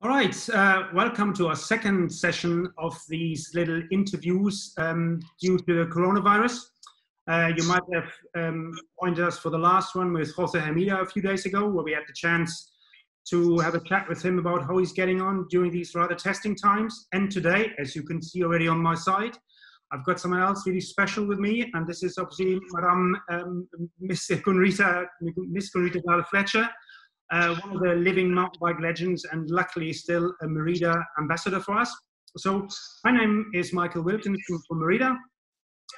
All right, welcome to our second session of these little interviews due to the coronavirus. You might have joined us for the last one with José Hermida a few days ago, where we had the chance to have a chat with him about how he's getting on during these rather testing times. And today, as you can see already on my side, I've got someone else really special with me, and this is obviously Miss Gunn-Rita Dahle Flesjå, one of the living mountain bike legends, and luckily still a Merida ambassador for us. So my name is Michael Wilkinson from Merida,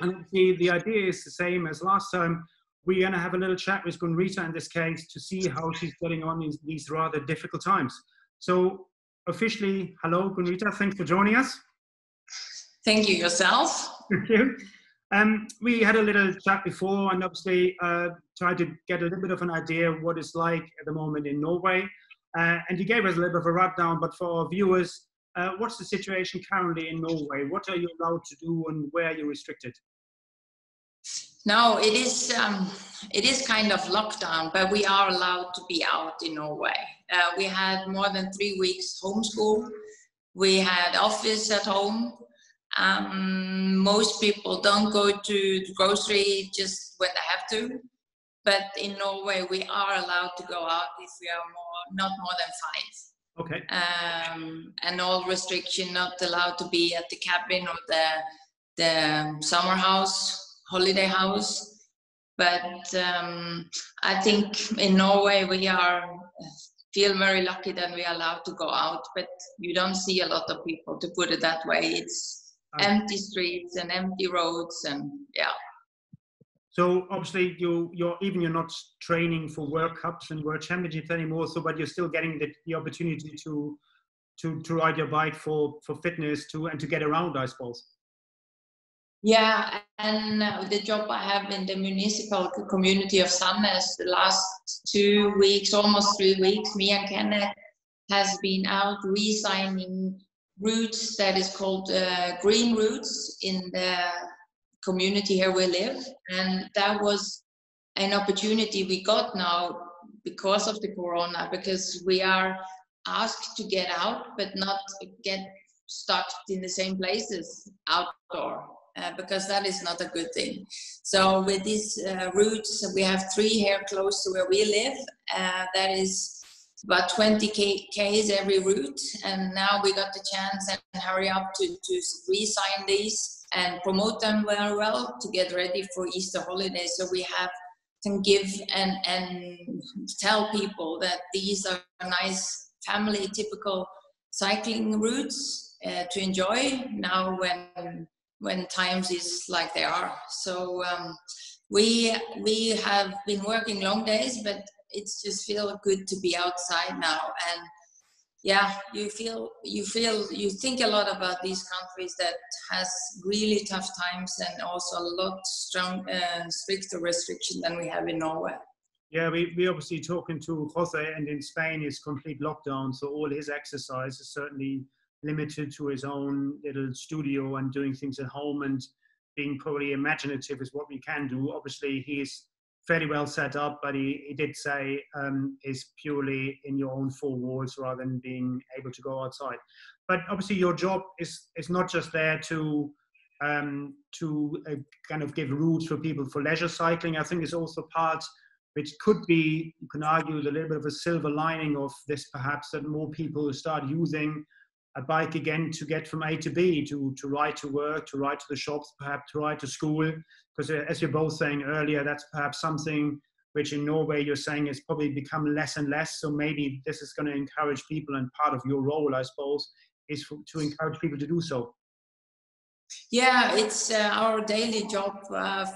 and obviously the idea is the same as last time. We're going to have a little chat with Gunn-Rita in this case to see how she's getting on in these rather difficult times. So officially, hello Gunn-Rita, thanks for joining us. Thank you, yourself. Thank you. We had a little chat before and obviously tried to get a little bit of an idea of what it's like at the moment in Norway. And you gave us a little bit of a rundown, but for our viewers, what's the situation currently in Norway? What are you allowed to do and where are you restricted? No, it is kind of lockdown, but we are allowed to be out in Norway. We had more than 3 weeks homeschool. We had office at home. Most people don't go to the grocery just when they have to. But in Norway, we are allowed to go out if we are not more than 5. Okay. And all restriction, not allowed to be at the cabin or the summer house, holiday house. But I think in Norway we feel very lucky that we are allowed to go out, but you don't see a lot of people, to put it that way. It's empty streets and empty roads, and yeah. So obviously you're not training for World Cups and World Championships anymore, so but you're still getting the opportunity to ride your bike for fitness and to get around, I suppose. Yeah, and the job I have in the municipal community of Sandnes, the last 2 weeks, almost 3 weeks, me and Kenneth has been out re-signing routes that is called green routes in the community here we live. And that was an opportunity we got now because of the corona, because we are asked to get out but not get stuck in the same places outdoor. Because that is not a good thing. So with these routes, we have 3 here close to where we live. That is about 20 k's every route. And now we got the chance and hurry up to re-sign these and promote them very well to get ready for Easter holidays. So we can give and tell people that these are nice family typical cycling routes to enjoy now when times is like they are. So we have been working long days, but it's just feel good to be outside now. And yeah, you think a lot about these countries that has really tough times and also a lot stricter restriction than we have in Norway. Yeah, we obviously talking to José, and in Spain is complete lockdown, so all his exercise is certainly limited to his own little studio and doing things at home and being probably imaginative is what we can do. Obviously, he's fairly well set up, but he did say is purely in your own 4 walls rather than being able to go outside. But obviously, your job is not just there to kind of give routes for people for leisure cycling. I think it's also part which could be, you can argue, a little bit of a silver lining of this, perhaps, that more people start using a bike again to get from A to B, to ride to work, to ride to the shops, perhaps to ride to school. Because as you're both saying earlier, that's perhaps something which in Norway you're saying has probably become less and less. So maybe this is going to encourage people, and part of your role, I suppose, is to encourage people to do so. Yeah, it's our daily job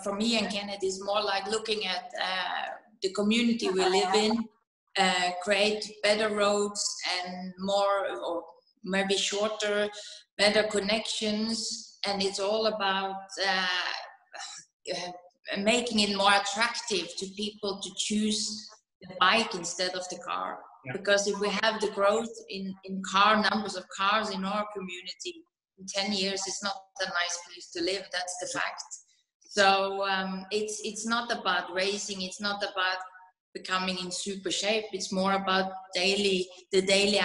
for me and Kenneth is more like looking at the community we live in, create better roads and more, or maybe shorter, better connections, and it's all about making it more attractive to people to choose the bike instead of the car. Yeah. Because if we have the growth in numbers of cars in our community, in 10 years it's not a nice place to live. That's the fact. So it's not about racing, it's not about becoming in super shape, it's more about the daily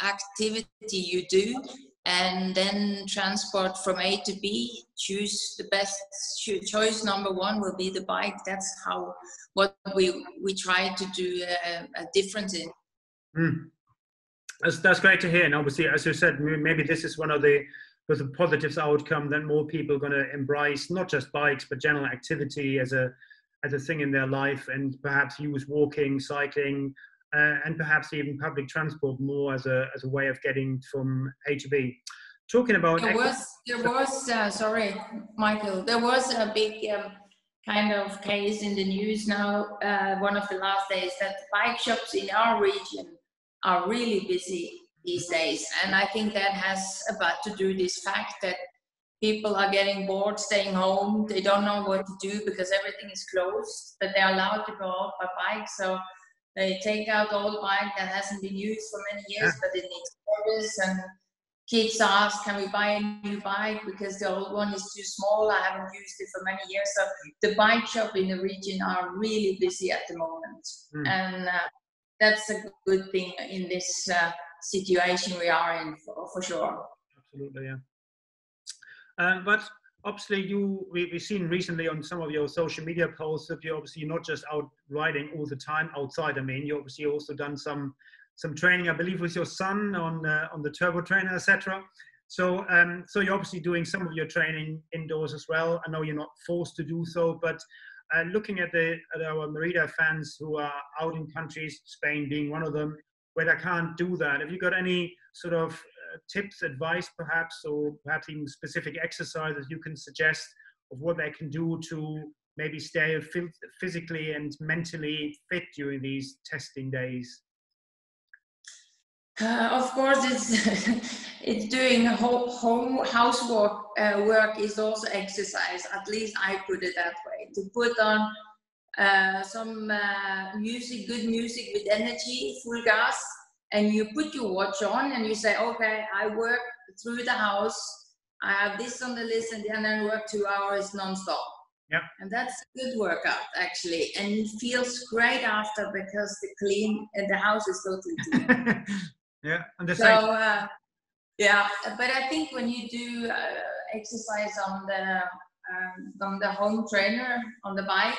activity you do, and then transport from A to B. Choose the best choice. Number one will be the bike. That's what we try to do a difference in. That's great to hear. And obviously, as you said, maybe this is one of the positives outcome that more people are going to embrace not just bikes but general activity as a thing in their life, and perhaps use walking, cycling, and perhaps even public transport more as a way of getting from A to B. Talking about sorry, Michael, there was a big kind of case in the news now, one of the last days, that bike shops in our region are really busy these days, and I think that has about to do this fact that people are getting bored staying home. They don't know what to do because everything is closed, but they're allowed to go out by bike. So they take out the old bike that hasn't been used for many years, but it needs service. And kids ask, can we buy a new bike because the old one is too small? I haven't used it for many years. So the bike shop in the region are really busy at the moment. And that's a good thing in this situation we are in, for sure. Absolutely, yeah. But obviously, we've seen recently on some of your social media posts that you're obviously not just out riding all the time outside. I mean, you obviously also done some training, I believe, with your son on the turbo trainer, etc. So you're obviously doing some of your training indoors as well. I know you're not forced to do so, but looking at our Merida fans who are out in countries, Spain being one of them, where they can't do that, have you got any sort of tips, advice perhaps, or perhaps even specific exercises you can suggest of what they can do to maybe stay physically and mentally fit during these testing days? Of course, it's doing home housework. Work is also exercise. At least I put it that way. To put on some music, good music with energy, full gas, and you put your watch on and you say, okay, I work through the house. I have this on the list, and then I work 2 hours non-stop. Yeah. And that's a good workout, actually. And it feels great after because the house is totally clean. Yeah. And yeah. But I think when you do exercise on the home trainer, on the bike,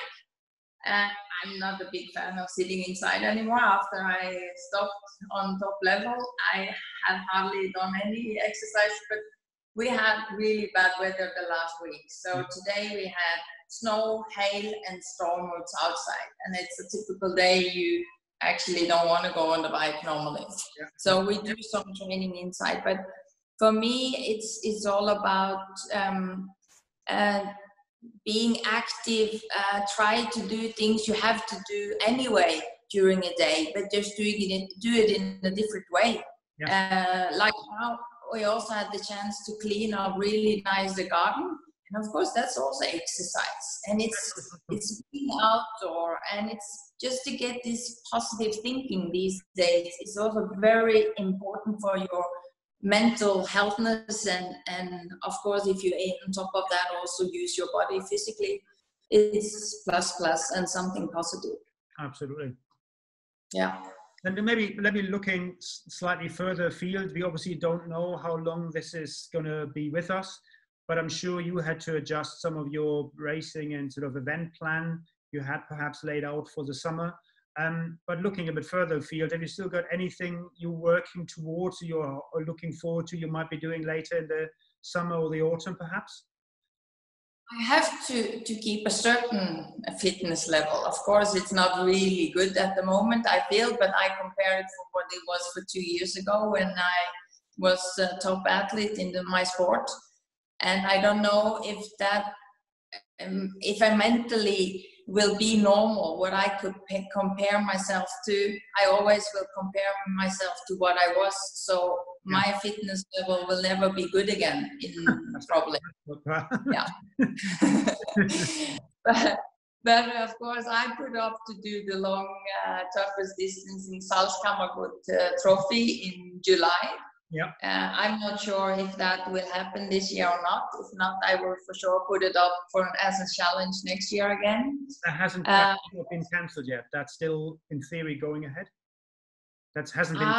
I'm not a big fan of sitting inside anymore. After I stopped on top level, I have hardly done any exercise, but we had really bad weather the last week. So today we had snow, hail, and storm outside. And it's a typical day you actually don't want to go on the bike normally. Yeah. So we do some training inside. But for me, it's all about being active, try to do things you have to do anyway during a day, but just do it in a different way. Yeah. Like now, we also had the chance to clean up really nice the garden, and of course that's also exercise. And it's being outdoor, and it's just to get this positive thinking these days. It's also very important for your mental healthness, and of course if you on top of that also use your body physically, it's plus and something positive. Absolutely. Yeah. And maybe looking slightly further afield, we obviously don't know how long this is going to be with us, but I'm sure you had to adjust some of your racing and sort of event plan you had perhaps laid out for the summer. But looking a bit further afield, have you still got anything you're working towards or looking forward to you might be doing later in the summer or the autumn perhaps? I have to keep a certain fitness level. Of course, it's not really good at the moment, I feel, but I compare it for what it was for 2 years ago when I was a top athlete in my sport. And I don't know if I mentally will be normal, what I could compare myself to. I always will compare myself to what I was. So my fitness level will never be good again, probably. Yeah. but of course, I put up to do the long, toughest distance in Salzkammergut Trophy in July. Yeah. I'm not sure if that will happen this year or not. If not, I will for sure put it up as a challenge next year again. That hasn't been cancelled yet. That's still in theory going ahead. That hasn't been.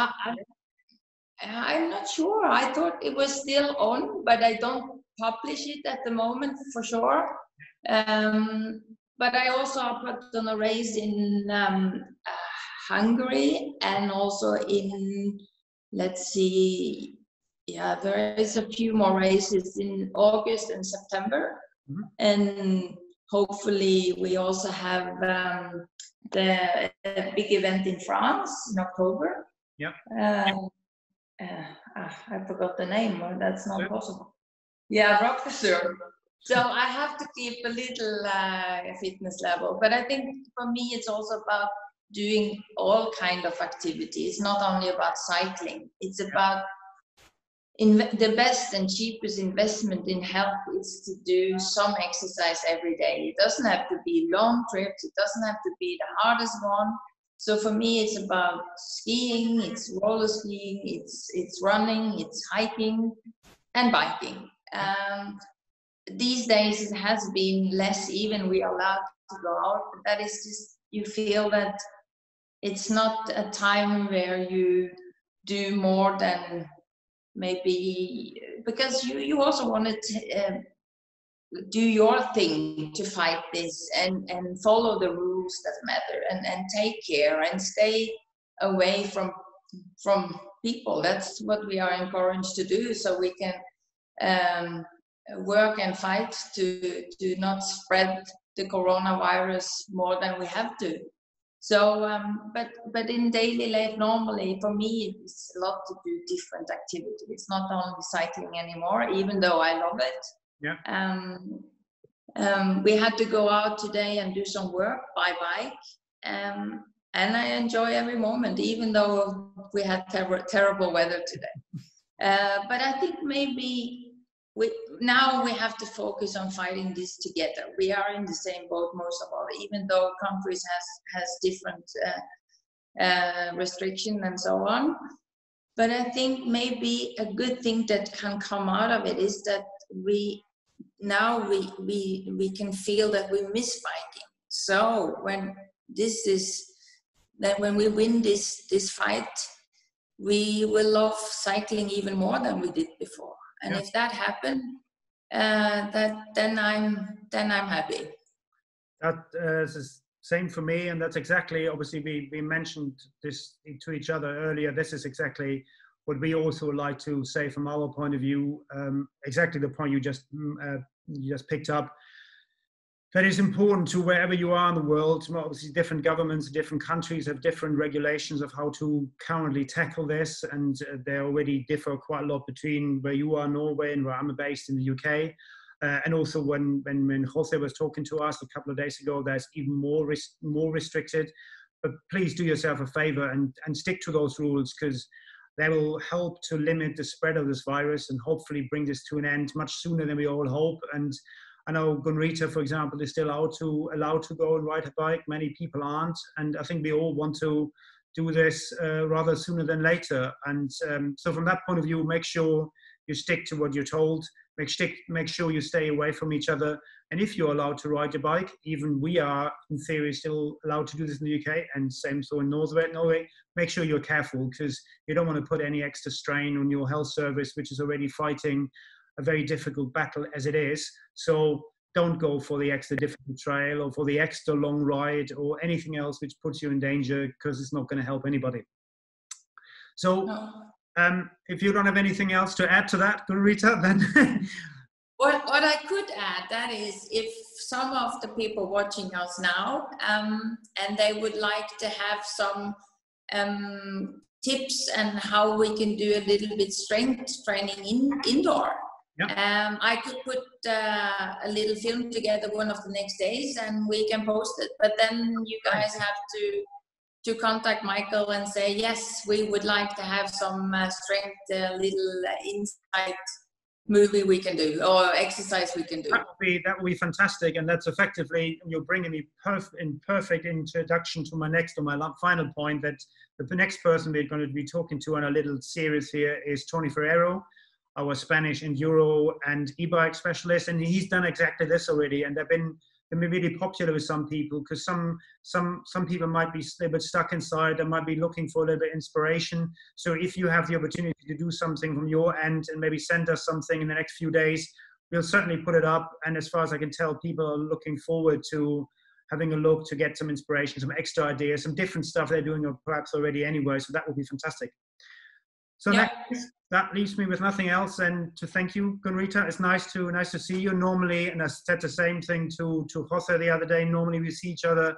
I'm not sure. I thought it was still on, but I don't publish it at the moment for sure. But I also put on a race in Hungary, and also in, let's see, yeah, there is a few more races in August and September. Mm-hmm. And hopefully we also have the big event in France in October. Yeah. I forgot the name, or that's not possible. Yeah, Rock the Sur. So I have to keep a little fitness level, but I think for me it's also about doing all kind of activities, not only about cycling. It's about the best and cheapest investment in health is to do some exercise every day. It doesn't have to be long trips. It doesn't have to be the hardest one. So for me, it's about skiing, it's roller skiing, it's running, it's hiking and biking. These days it has been less even we are allowed to go out, but that is just, you feel that it's not a time where you do more than maybe, because you also want to do your thing to fight this and follow the rules that matter and take care and stay away from people. That's what we are encouraged to do, so we can work and fight to not spread the coronavirus more than we have to. So, but in daily life, normally for me, it's a lot to do different activities. It's not only cycling anymore, even though I love it. Yeah. We had to go out today and do some work by bike, and I enjoy every moment, even though we had terrible weather today. But I think maybe now we have to focus on fighting this together. We are in the same boat, most of all, even though countries has different restrictions and so on. But I think maybe a good thing that can come out of it is that we can feel that we miss biking. So when we win this fight, we will love cycling even more than we did before. And if that happened, then I'm happy. That is the same for me, and that's exactly, obviously we mentioned this to each other earlier. This is exactly what we also like to say from our point of view. Exactly the point you just picked up. That is important to wherever you are in the world. Obviously, different governments, different countries have different regulations of how to currently tackle this, and they already differ quite a lot between where you are in Norway and where I'm based in the UK. And also when José was talking to us a couple of days ago, there's even more restricted. But please do yourself a favor and stick to those rules, because they will help to limit the spread of this virus and hopefully bring this to an end much sooner than we all hope. And I know Gunn-Rita, for example, is still allowed to go and ride a bike. Many people aren't. And I think we all want to do this rather sooner than later. And so from that point of view, make sure you stick to what you're told. Make sure you stay away from each other. And if you're allowed to ride your bike, even we are, in theory, still allowed to do this in the UK, and same so in Norway, make sure you're careful, because you don't want to put any extra strain on your health service, which is already fighting a very difficult battle as it is. So don't go for the extra difficult trail or for the extra long ride or anything else which puts you in danger, because it's not going to help anybody. So if you don't have anything else to add to that, Gunn-Rita, then... What I could add, that is, if some of the people watching us now, and they would like to have some tips on how we can do a little bit strength training indoor. Yeah. I could put a little film together one of the next days and we can post it. But then you guys have to contact Michael and say, yes, we would like to have some strength, little insight movie we can do, or exercise we can do. That would be fantastic, and that's effectively, you're bringing me perfect introduction to my final point, that the next person we're going to be talking to on a little series here is Tony Ferrero, our Spanish enduro and e-bike specialist, and he's done exactly this already, and they've been can be really popular with some people, because some people might be a little bit stuck inside and might be looking for a little bit of inspiration. So if you have the opportunity to do something from your end and maybe send us something in the next few days, we'll certainly put it up. And as far as I can tell, people are looking forward to having a look to get some inspiration, some extra ideas, some different stuff they're doing perhaps already anyway. So that would be fantastic. So that leaves me with nothing else than to thank you, Gunn-Rita. It's nice to see you. Normally, and I said the same thing to José the other day, normally we see each other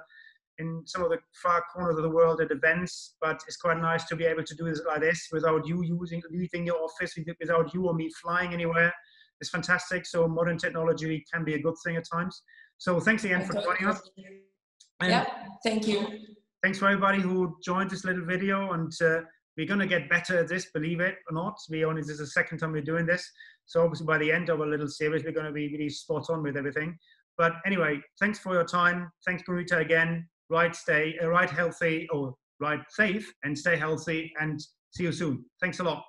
in some of the far corners of the world at events, but it's quite nice to be able to do this like this without you leaving your office, without you or me flying anywhere. It's fantastic. So modern technology can be a good thing at times. So thanks again for joining us. Yeah, thank you. Thanks for everybody who joined this little video, and we're going to get better at this, believe it or not. To be honest, this is the second time we're doing this. So obviously by the end of a little series, we're going to be really spot on with everything. But anyway, thanks for your time. Thanks, Gunn-Rita, again. Ride healthy, or ride safe, and stay healthy, and see you soon. Thanks a lot.